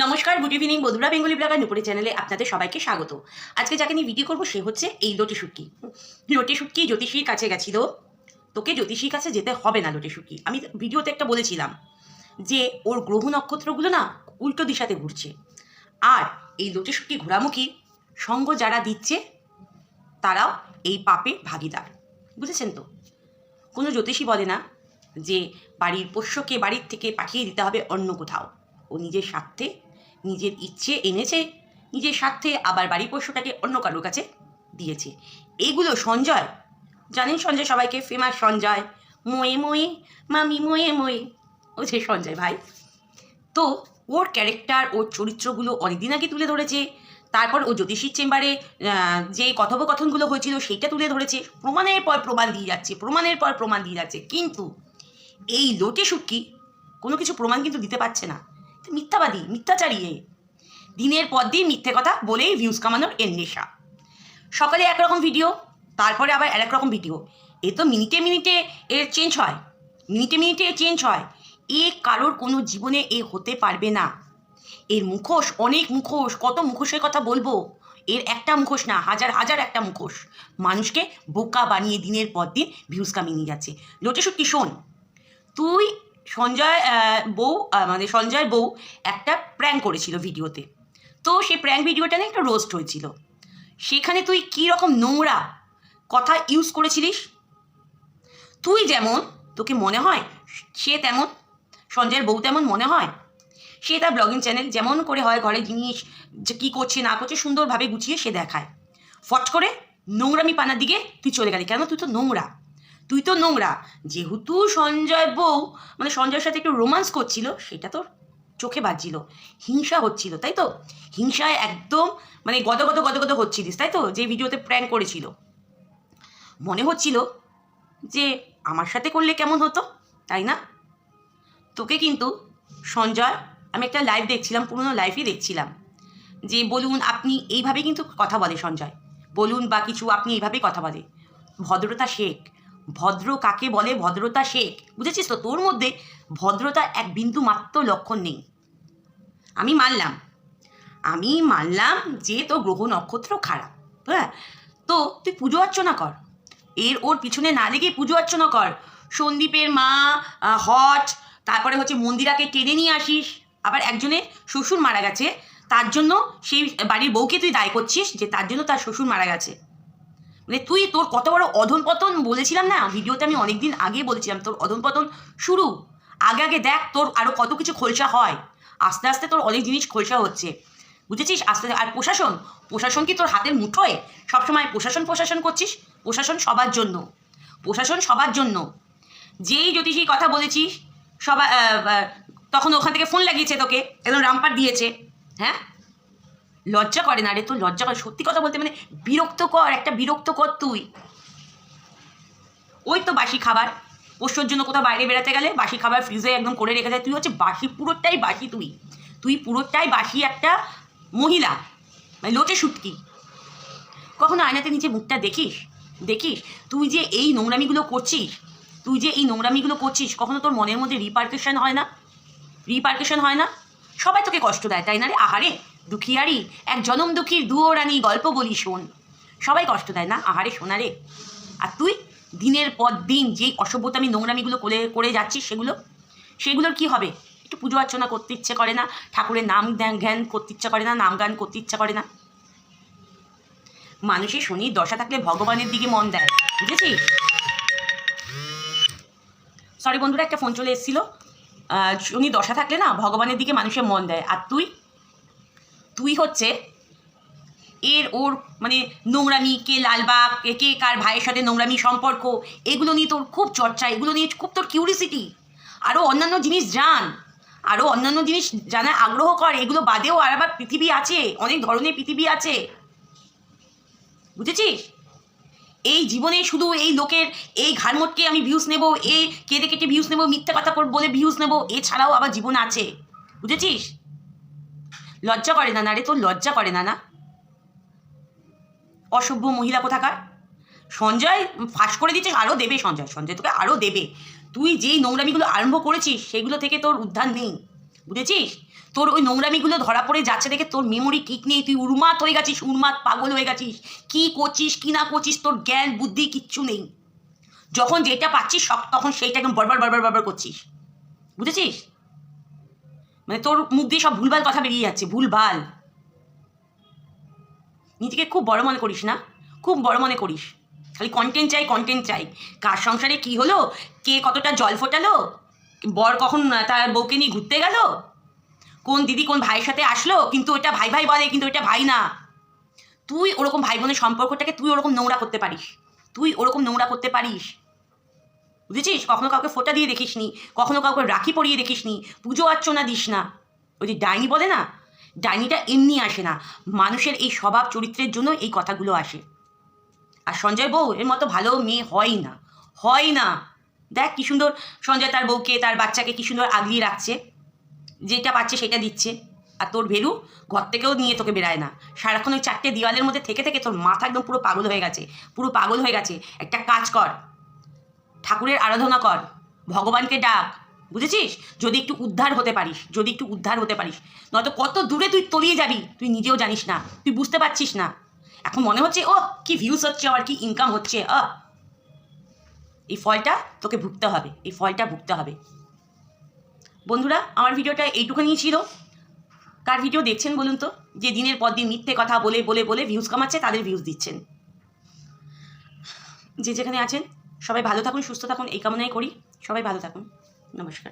নমস্কার, good evening বন্ধুরা। Bengali blogger নুপুরি চ্যানেলে আপনাদের সবাইকে স্বাগত। আজকে যাকে নিয়ে ভিডিও করবো সে হচ্ছে এই লোটে শুটকি। লোটে শুটকি জ্যোতিষীর কাছে গেছিল। তোকে জ্যোতিষীর কাছে যেতে হবে না লোটে শুটকি। আমি ভিডিওতে একটা বলেছিলাম যে ওর গ্রহ নক্ষত্রগুলো না উল্টো দিশাতে ঘুরছে, আর এই লোটে শুটকি ঘোরামুখী সঙ্গ যারা দিচ্ছে তারাও এই পাপে ভাগিদার। বুঝেছেন তো? কোনো জ্যোতিষী বলে না যে বাড়ির পোষ্যকে বাড়ির থেকে পাঠিয়ে দিতে হবে অন্য কোথাও। ও নিজের স্বার্থে, নিজের ইচ্ছে এনেছে, নিজের স্বার্থে আবার বাড়ির পোষ্যটাকে অন্য কারোর কাছে দিয়েছে। এগুলো সঞ্জয় জানেন, সঞ্জয় সবাইকে ফেমাস সঞ্জয়, মোয়ে মোয়ে মামি মোয়ে মোয়ে, ও যে সঞ্জয় ভাই। তো ওর ক্যারেক্টার, ওর চরিত্রগুলো অনেকদিন আগে তুলে ধরেছে। তারপর ও জ্যোতিষীর চেম্বারে যে কথোপকথনগুলো হয়েছিল সেইটা তুলে ধরেছে। প্রমাণের পর প্রমাণ দিয়ে যাচ্ছে, প্রমাণের পর প্রমাণ দিয়ে যাচ্ছে। কিন্তু এই লোটে শুটকি কোনো কিছু প্রমাণ কিন্তু দিতে পারছে না। মিথ্যাবাদী, মিথ্যাচারী। দিনের পর দিন মিথ্যে কথা বলেই ভিউজ কামানোর এর নেশা। সকালে একরকম ভিডিও, তারপরে আবার আরেক রকম ভিডিও। এ তো মিনিটে মিনিটে এর চেঞ্জ হয়, মিনিটে মিনিটে চেঞ্জ হয়। এ কারোর কোনো জীবনে এ হতে পারবে না। এর মুখোশ, অনেক মুখোশ। কত মুখোশের কথা বলবো? এর একটা মুখোশ না, হাজার হাজার একটা মুখোশ। মানুষকে বোকা বানিয়ে দিনের পর দিন ভিউজ কামিয়ে নিয়ে যাচ্ছে। লোটে শুটকি শোন, তুই সঞ্জয় বউ মানে সঞ্জয়ের বউ একটা প্র্যাঙ্ক করেছিল ভিডিওতে। তো সেই প্র্যাঙ্ক ভিডিওটা নিয়ে একটা রোস্ট হয়েছিল। সেখানে তুই কী রকম নোংরা কথা ইউজ করেছিলিস। তুই যেমন, তোকে মনে হয় সে তেমন, সঞ্জয়ের বউ তেমন মনে হয়। সে তার ব্লগিং চ্যানেল যেমন করে হয়, ঘরে জিনিস যে কী করছে না করছে সুন্দরভাবে গুছিয়ে সে দেখায়। ফট করে নোংরামি পানার দিকে তুই চলে গেলি কেন? তুই তো নোংরা, তুই তো নোংরা। যেহেতু সঞ্জয় বউ মানে সঞ্জয়ের সাথে একটু রোমান্স করছিল, সেটা তোর চোখে বাজছিল, হিংসা হচ্ছিল, তাই তো? হিংসায় একদম মানে গদগদ গদগদ হচ্ছিলিস, তাই তো? যে ভিডিওতে প্র্যাঙ্ক করেছিল, মনে হচ্ছিল যে আমার সাথে করলে কেমন হতো, তাই না? তোকে কিন্তু সঞ্জয়, আমি একটা লাইভ দেখছিলাম, পুরনো লাইভই দেখছিলাম, যে বলুন আপনি এইভাবে কিন্তু কথা বলে সঞ্জয়, বলুন বা কিছু আপনি এইভাবেই কথা বলে। ভদ্রতা শেখ। ভদ্র কাকে বলে? ভদ্রতা শেখ। বুঝেছিস তো? তোর মধ্যে ভদ্রতা এক বিন্দু মাত্র লক্ষণ নেই। আমি মানলাম, আমি মানলাম যে তোর গ্রহ নক্ষত্র খারাপ, হ্যাঁ। তো তুই পুজো অর্চনা কর, ওর পিছনে না লেগে পুজো অর্চনা কর। সন্দীপের মা হট, তারপরে হচ্ছে মন্দিরাকে টেনে নিয়ে আসিস। আবার একজনের শ্বশুর মারা গেছে, তার জন্য সেই বাড়ির বউকে তুই দায় করছিস যে তার জন্য তার শ্বশুর মারা গেছে। মানে তুই, তোর কত বড় অধঃপতন বলেছিলাম না ভিডিওতে, আমি অনেকদিন আগে বলেছিলাম তোর অধঃপতন শুরু। আগে আগে দেখ তোর আরও কত কিছু খোলসা হয়। আস্তে আস্তে তোর অনেক জিনিস খোলসা হচ্ছে, বুঝেছিস? আস্তে। আর প্রশাসন, প্রশাসন কি তোর হাতের মুঠোয়? সবসময় প্রশাসন প্রশাসন করছিস। প্রশাসন সবার জন্য, প্রশাসন সবার জন্য। যেই জ্যোতিষী কথা বলেছিস সবাই তখন ওখান থেকে ফোন লাগিয়েছে তোকে, একদম রামপাট দিয়েছে। হ্যাঁ, লজ্জা করে না রে? তোর লজ্জা করে? সত্যি কথা বলতে মানে বিরক্তকর, একটা বিরক্তকর তুই। ওই তো বাসি খাবার, পোষ্যর জন্য কোথাও বাইরে বেড়াতে গেলে বাসি খাবার ফ্রিজে একদম করে রেখে দেয়। তুই হচ্ছে বাসি, পুরোটাই বাসি। তুই পুরোটাই বাসি একটা মহিলা, মানে লোটে শুটকি। কখনো আয়নাতে নিচে মুখটা দেখিস? দেখিস? তুই যে এই নোংরামিগুলো করছিস, তুই যে এই নোংরামিগুলো করছিস, কখনো তোর মনের মধ্যে রিপার্কেশন হয় না? রিপার্কেশন হয় না? সবাই তোকে কষ্ট দেয়, তাই না রে? আহারে দুঃখিয়ারি, এক জনম দুঃখীর দুয়ো রানী গল্প বলি শোন। সবাই কষ্ট দেয় না? আহারে শোনা রে। আর তুই দিনের পর দিন যেই অসভ্যতামি নোংরামিগুলো করে যাচ্ছিস, সেগুলোর কি হবে? একটু পুজো অর্চনা করতে ইচ্ছে করে না? ঠাকুরের নাম জ্ঞান করতে ইচ্ছা করে না? নাম গান করতে ইচ্ছা করে না? মানুষের শনির দশা থাকলে ভগবানের দিকে মন দেয়, বুঝেছিস? সরি বন্ধুরা, একটা ফোন চলে এসেছিলো। শনি দশা থাকলে না ভগবানের দিকে মানুষের মন দেয়। আর তুই হচ্ছে ওর মানে নোংরামি, কে লালবাগ, কে কার ভাইয়ের সাথে নোংরামি সম্পর্ক, এগুলো নিয়ে তোর খুব চর্চা, এগুলো নিয়ে খুব তোর কিউরিসিটি। আরও অন্যান্য জিনিস জান, আরও অন্যান্য জিনিস জানার আগ্রহ কর। এগুলো বাদেও আর আবার পৃথিবী আছে, অনেক ধরনের পৃথিবী আছে, বুঝেছিস? এই জীবনে শুধু এই লোকের এই ঘাড়মোটকে আমি ভিউজ নেব, কেটে কেটে ভিউজ নেব, মিথ্যা কথা বলে ভিউজ নেব, এছাড়াও আবার জীবন আছে, বুঝেছিস? লজ্জা করে না রে? তোর লজ্জা করে না? অসভ্য মহিলা কোথাকার। সঞ্জয় ফাঁস করে দিচ্ছে, আরও দেবে সঞ্জয় তোকে আরও দেবে। তুই যেই নোংরামিগুলো আরম্ভ করেছিস সেগুলো থেকে তোর উদ্ধার নেই। বুঝেছিস? তোর ওই নোংরামিগুলো ধরা পড়ে যাচ্ছে দেখে তোর মেমোরি ঠিক নেই, তুই উন্মাদ হয়ে গেছিস, উন্মাদ পাগল হয়ে গেছিস। কি করছিস কি না করছিস তোর জ্ঞান বুদ্ধি কিচ্ছু নেই। যখন যেটা পাচ্ছিস তখন সেইটা একদম বরবার বরবার বরবার করছিস, বুঝেছিস? মানে তোর মুখ দিয়ে সব ভুলভাল কথা বেরিয়ে যাচ্ছে, ভুলভাল। নিজেকে খুব বড় মনে করিস না, খুব বড় মনে করিস, খালি কন্টেন্ট চাই কন্টেন্ট চাই। কার সংসারে কি হলো, কে কতটা জল ফোটালো, বর কখন তার বউকে নিয়ে ঘুরতে গেল, কোন দিদি কোন ভাইয়ের সাথে আসলো, কিন্তু ওটা ভাই ভাই বলে কিন্তু ওটা ভাই না। তুই ওরকম ভাই বোনের সম্পর্কটাকে তুই ওরকম নোংরা করতে পারিস, তুই ওরকম নোংরা করতে পারিস, বুঝেছিস? কখনো কাউকে ফোঁটা দিয়ে দেখিস নি, কখনো কাউকে রাখি পরিয়ে দেখিস নি, পুজো অর্চনা দিস না। ওই যে ডাইনি বলে না, ডাইনিটা এমনি আসে না, মানুষের এই স্বভাব চরিত্রের জন্য এই কথাগুলো আসে। আর সঞ্জয় বউ এর মতো ভালো মেয়ে হয় না, হয় না। দেখ কি সুন্দর সঞ্জয় তার বউকে তার বাচ্চাকে কি সুন্দর আগলিয়ে রাখছে, যেটা পাচ্ছে সেটা দিচ্ছে। আর তোর ভেলু ঘর থেকেও নিয়ে তোকে বেরায় না, সারাক্ষণ ওই 4টে দেওয়ালের মধ্যে থেকে থেকে তোর মাথা একদম পুরো পাগল হয়ে গেছে, পুরো পাগল হয়ে গেছে। একটা কাজ কর, ঠাকুরের আরাধনা কর, ভগবানকে ডাক, বুঝেছিস? যদি একটু উদ্ধার হতে পারিস, যদি একটু উদ্ধার হতে পারিস, নয়তো কত দূরে তুই তলিয়ে যাবি তুই নিজেও জানিস না, তুই বুঝতে পারছিস না। এখন মনে হচ্ছে ও কি ভিউজ হচ্ছে, আর কি ইনকাম হচ্ছে। এই ফলটা তোকে ভুগতে হবে, এই ফলটা ভুগতে হবে। বন্ধুরা, আমার ভিডিওটা এইটুখানি ছিল। কার ভিডিও দেখছেন বলুন তো, যে দিনের পর দিন মিথ্যে কথা বলে বলে বলে ভিউজ কামাচ্ছে, তাদের ভিউজ দিচ্ছেন। যে যেখানে আছেন সবাই ভালো থাকুন, সুস্থ থাকুন, এই কামনাই করি। সবাই ভালো থাকুন, নমস্কার।